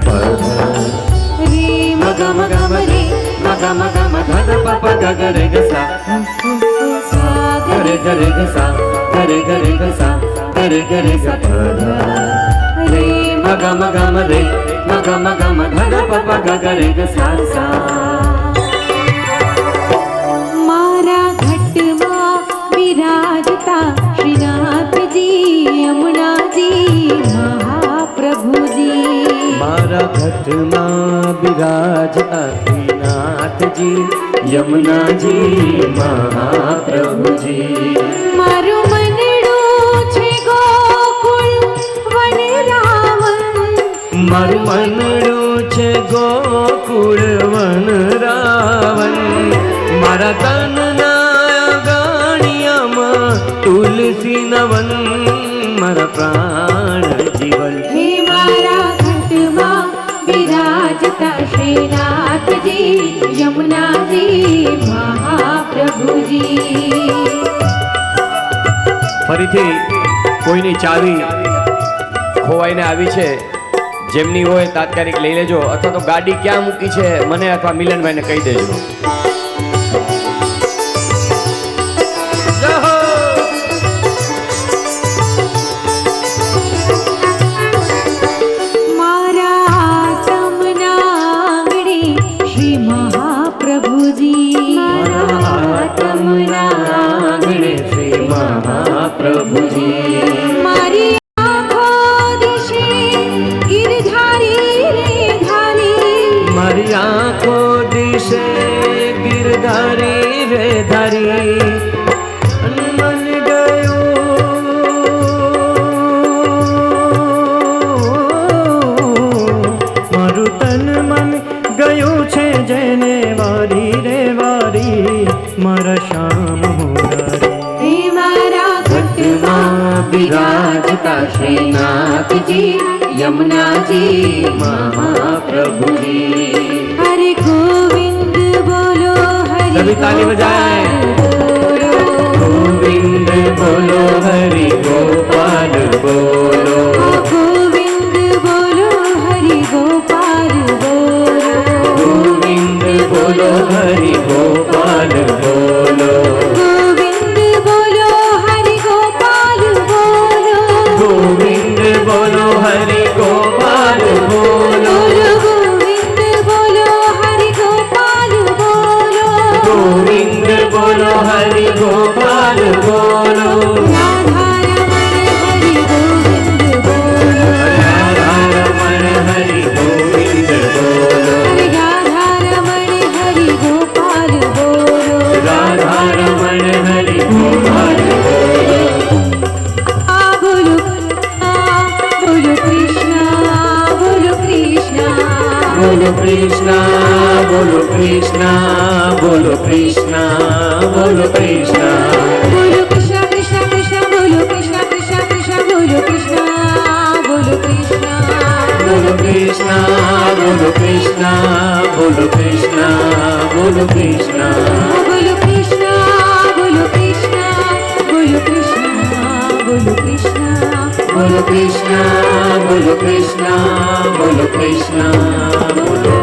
पद रे म ग म ग म रे म ग म ग म ध ध प प ग ग रे ग सा ग रे ग रे ग सा ग रे ग रे ग सा ग रे ग रे ग पद रे म ग म ग म रे म ग म ग म ध ध प प ग ग रे ग सा सा मारा घटमा विराजता श्रीनाथजी यमुनाजी महाप्रभुजी मारा घटमा विराजता श्रीनाथजी यमुनाजी महाप्रभुजी मारू मनडू छे गोकुल वन रावण मारू मनडू छे गोकुल वन रावण मारा तनना गाणियामा तुलसी नवन मारा प्राण जीवन हे मारा घटमा विराजता श्रीनाथजी यमुनाजी महाप्रभुजी ફરીથી કોઈની ચાવી ખોવાઈને આવી છે જેમની હોય તાત્કાલિક લઈ લેજો અથવા તો ગાડી ક્યાં મૂકી છે મને અથવા મિલનભાઈને કહી દેજો प्रभुजी मारी आँखों दिशे गिरधारी रे धारी मारी आँखों दिशे गिरधारी रे धारी मन गयो मारू तन मन गयो छे जेने वारी रे वारी मारा श्याम मुरारी विराजता श्रीनाथजी यमुनाजी महाप्रभुजी हरे गोविंद बोलो हरि सभी ताली बजाएं गोविंद बोलो हरि गोपाल बोलो गोविंद बोलो हरि गोपाल बोलो गोविंद बोलो हरि गोपाल बोलो गोविंद बोलो हरि गोपाल बोलो गोविंद बोलो हरि गोपाल बोलो गोविंद बोलो हरि गोपाल बोलो गोविंद बोलो हरि गोपाल बोलो राधा रमण हरि गोविंद बोलो राधा रमण हरि गोविंद बोलो राधा रमण हरि गोपाल बोलो राधा रमण हरि गोपाल बोलो बोलो कृष्णा बोलो कृष्णा बोलो कृष्णा बोलो कृष्णा बोलो कृष्णा बोलो कृष्णा कृष्णा कृष्णा बोलो कृष्णा कृष्णा कृष्णा बोलो कृष्णा बोलो कृष्णा बोलो कृष्णा बोलो कृष्णा बोलो कृष्णा बोलो कृष्णा बोलो कृष्णा बोलो कृष्णा बोलो कृष्णा बोलो कृष्णा बोलो कृष्णा बोलो कृष्णा बोलो कृष्णा बोलो